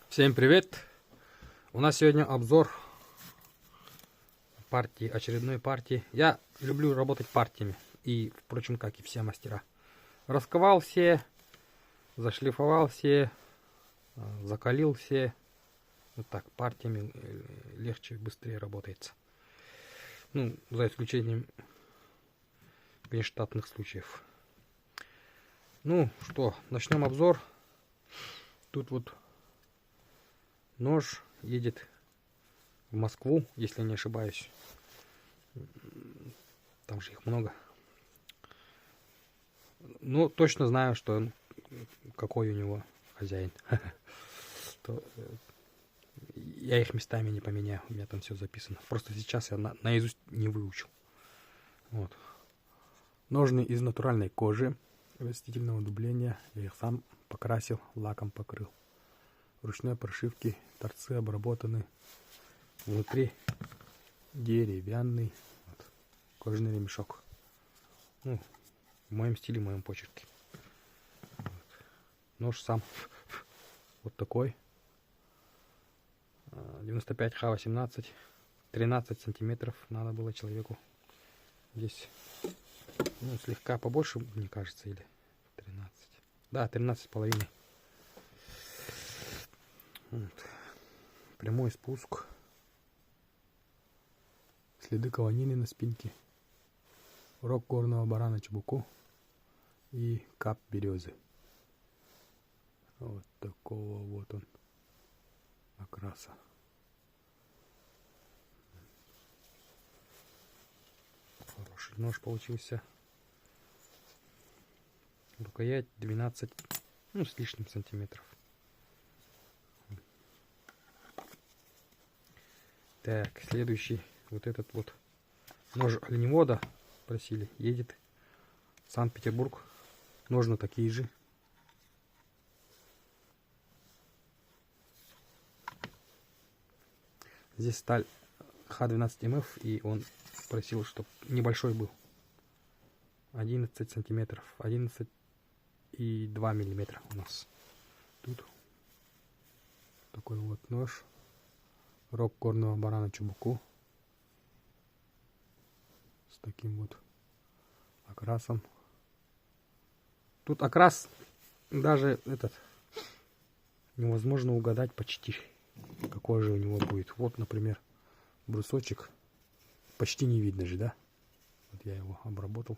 Всем привет! У нас сегодня обзор партии, очередной партии. Я люблю работать партиями. И, впрочем, как и все мастера. Расковал все, зашлифовал все, закалил все. Вот так, партиями легче, быстрее работается. Ну, за исключением внештатных случаев. Ну что, начнем обзор. Тут вот нож едет в Москву, если не ошибаюсь. Там же их много. Ну, точно знаю, что какой у него хозяин. Я их местами не поменяю. У меня там все записано. Просто сейчас я наизусть не выучил. Вот. Ножны из натуральной кожи растительного дубления. Я их сам покрасил, лаком покрыл. Ручной прошивки, торцы обработаны. Внутри деревянный вот, кожаный ремешок. Ну, в моем стиле, в моем почерке. Вот. Нож сам вот такой. 95 Х18. 13 сантиметров надо было человеку. Здесь ну, слегка побольше, мне кажется, или 13. Да, 13,5. Вот. Прямой спуск. Следы каванины на спинке. Рог горного барана чебуку. И кап березы. Вот такого вот он окраса. Хороший нож получился. Рукоять 12, ну, с лишним сантиметров. Так, следующий. Вот этот вот нож оленевода просили. Едет в Санкт-Петербург. Ножны такие же. Здесь сталь Х12МФ, и он просил, чтобы небольшой был. 11 сантиметров. 11,2 миллиметра у нас. Тут такой вот нож. Рог горного барана чубуку. С таким вот окрасом. Тут окрас даже этот невозможно угадать почти, какой же у него будет. Вот, например, брусочек почти не видно же, да? Вот я его обработал.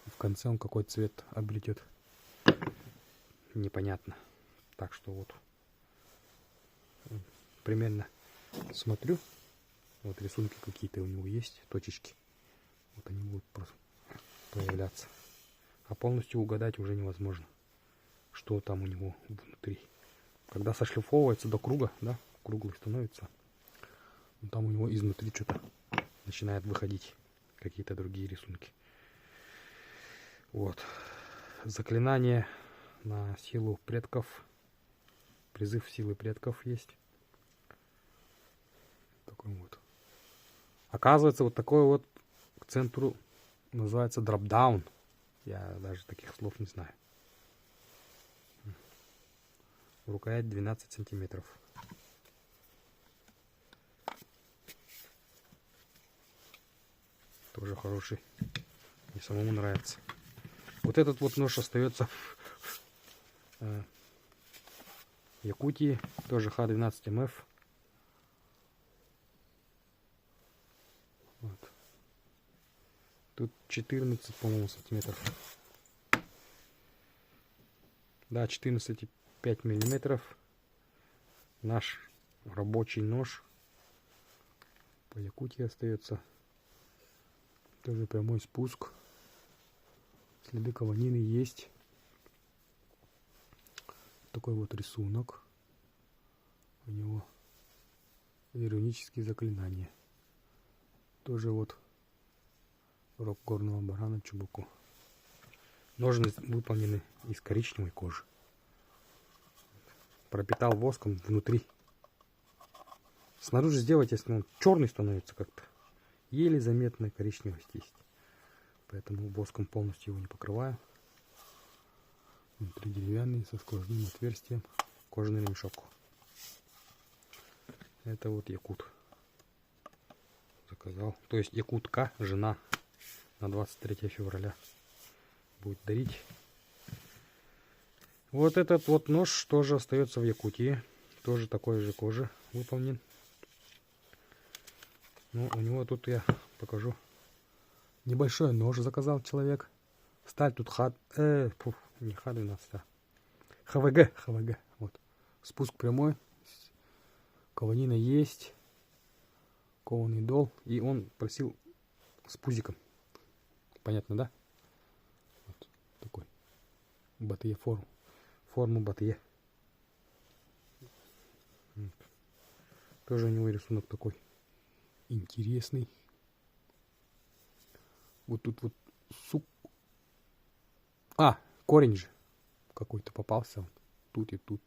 В конце он какой цвет обретет, непонятно. Так что вот примерно смотрю. Вот рисунки какие-то у него есть, точечки. Вот они будут просто появляться. А полностью угадать уже невозможно, что там у него внутри. Когда сошлифовывается до круга, да, круглый становится, там у него изнутри что-то начинает выходить, какие-то другие рисунки. Вот. Заклинание на силу предков. Призыв силы предков есть. Такой вот. Оказывается, вот такой вот к центру называется дропдаун. Я даже таких слов не знаю. Рукоять 12 сантиметров. Тоже хороший. Мне самому нравится. Вот этот вот нож остается в Якутии. Тоже Х12МФ. Вот. Тут 14, по-моему, сантиметров. Да, 14,5 миллиметров. Наш рабочий нож. По Якутии остается. Тоже прямой спуск. Следы каванины есть. Такой вот рисунок. У него иронические заклинания. Тоже вот рог горного барана чубуку. Ножны выполнены из коричневой кожи. Пропитал воском внутри. Снаружи сделать, если он черный становится как-то. Еле заметная коричневость есть. Поэтому воском полностью его не покрываю. Внутри деревянный со сквозным отверстием. Кожаный ремешок. Это вот якут. Заказал. То есть якутка, жена, на 23 февраля будет дарить. Вот этот вот нож тоже остается в Якутии. Тоже такой же кожи выполнен. Ну, у него тут я покажу. Небольшой нож заказал человек. Сталь тут не Х12, а ХВГ. Вот. Спуск прямой. Кованина есть. Кованый дол. И он просил с пузиком. Понятно, да? Вот такой. Батые форму батые. Вот. Тоже у него рисунок такой интересный. Вот тут вот корень же какой-то попался. Тут и тут.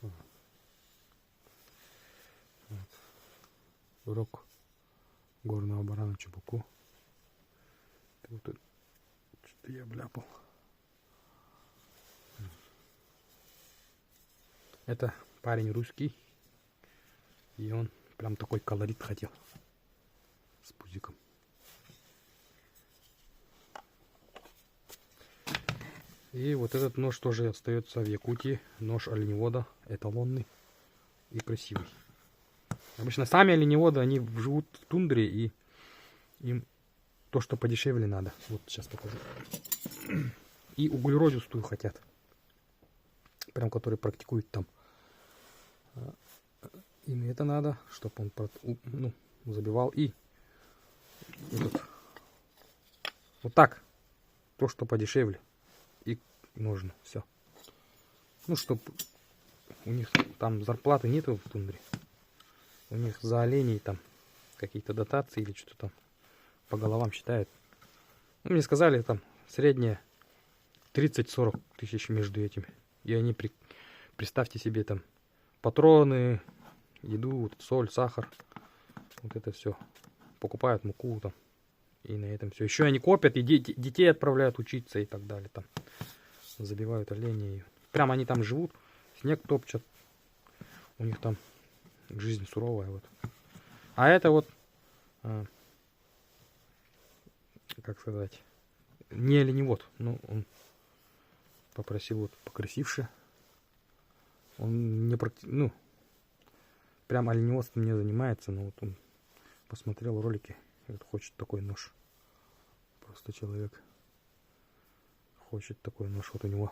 Вот. Рог горного барана Чебуку. Вот что-то я бляпал. Это парень русский. И он прям такой колорит хотел. С пузиком. И вот этот нож тоже остается в Якутии. Нож оленевода. Эталонный. И красивый. Обычно сами оленеводы, они живут в тундре. И им то, что подешевле надо. Вот сейчас покажу. И углеродистую хотят. Прям которые практикуют там. Им это надо, чтобы он забивал. И вот так. То, что подешевле. И нужно. Все. Ну, чтобы у них там зарплаты нету в тундре. У них за оленей там какие-то дотации или что-то там по головам считают. Ну, мне сказали, там средняя 30-40 тысяч между этими. И они, представьте себе, там патроны, еду, вот, соль, сахар. Вот это все. Покупают муку там. И на этом все. Еще они копят и детей отправляют учиться и так далее. Там забивают оленей. Прям они там живут. Снег топчат. У них там жизнь суровая. Вот. А это вот, как сказать, не оленевод. Ну, он попросил вот покрасивше. Он не прям оленеводством не занимается, но вот он посмотрел ролики, и вот хочет такой нож. Просто человек хочет такой нож. Вот у него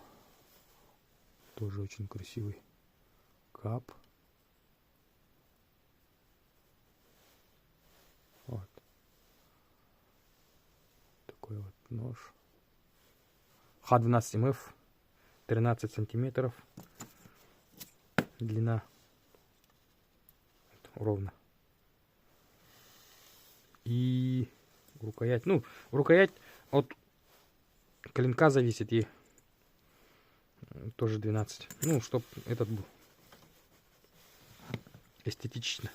тоже очень красивый кап. Вот. Такой вот нож. Х12 МФ. 13 сантиметров. Длина. Вот, ровно. И рукоять. Ну, рукоять от клинка зависит. И тоже 12. Ну, чтоб этот был эстетично.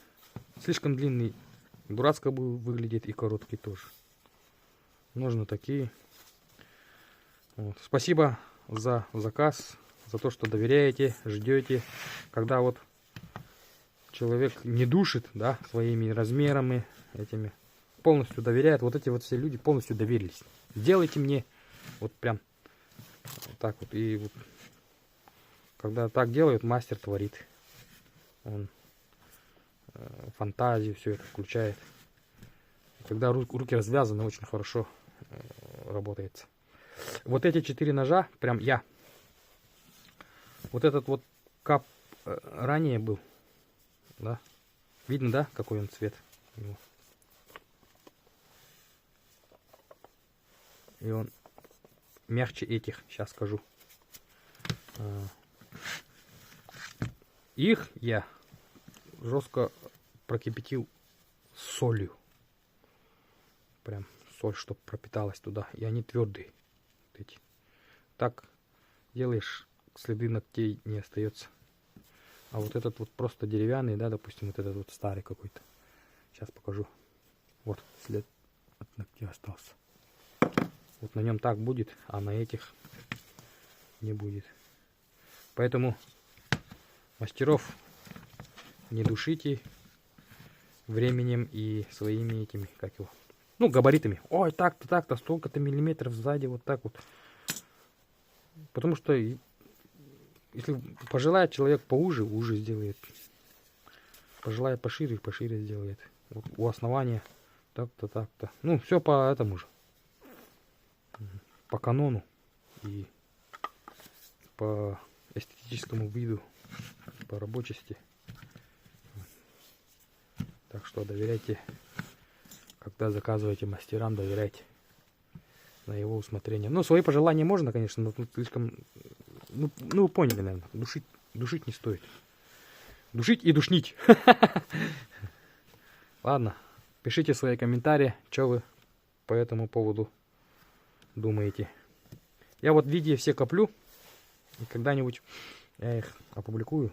Слишком длинный. Дурацко выглядит, и короткий тоже. Нужно такие. Вот. Спасибо за заказ, за то, что доверяете, ждете. Когда вот человек не душит, да, своими размерами, этими, полностью доверяет. Вот эти вот все люди полностью доверились. Делайте мне вот прям вот так вот. И вот, когда так делают, мастер творит. Он фантазию все это включает. Когда руки развязаны, очень хорошо работает. Вот эти 4 ножа, прям я. Вот этот вот кап ранее был, да? Видно, да, какой он цвет у него? И он мягче этих, сейчас скажу. Их я жестко прокипятил с солью. Прям соль, чтобы пропиталась туда. И они твердые. Вот эти. Так делаешь, следы ногтей не остается. А вот этот вот просто деревянный, да, допустим, вот этот вот старый какой-то. Сейчас покажу. Вот след от ногтя остался. Вот на нем так будет, а на этих не будет. Поэтому мастеров не душите временем и своими этими, как его, ну, габаритами. Ой, так-то, столько-то миллиметров сзади, вот так вот. Потому что если пожелает человек поуже, уже сделает. Пожелает пошире, пошире сделает. Вот у основания так-то. Ну, все по этому же. По канону и по эстетическому виду, по рабочести. Так что доверяйте, когда заказываете мастерам, доверяйте на его усмотрение. Ну, свои пожелания можно, конечно, но тут слишком... Ну, вы поняли, наверное. Душить не стоит. Душить и душнить. Ладно, пишите свои комментарии, что вы по этому поводу думаете. Я вот видео все коплю, и когда-нибудь я их опубликую.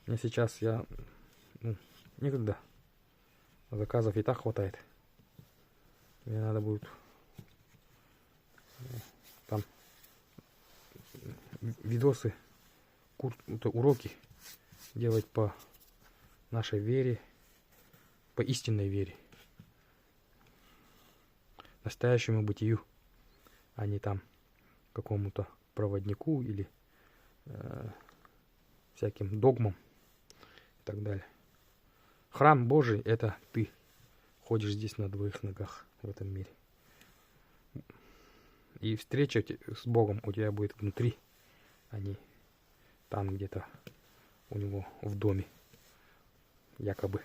Мне сейчас некогда. Заказов и так хватает. Мне надо будет там видосы, уроки делать по нашей вере, по истинной вере, настоящему бытию, а не там какому-то проводнику или всяким догмам и так далее. Храм Божий — это ты ходишь здесь на двоих ногах в этом мире. И встреча с Богом у тебя будет внутри, а не там где-то у него в доме, якобы.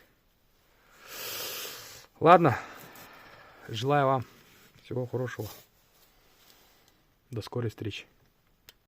Ладно, желаю вам всего хорошего. До скорой встречи.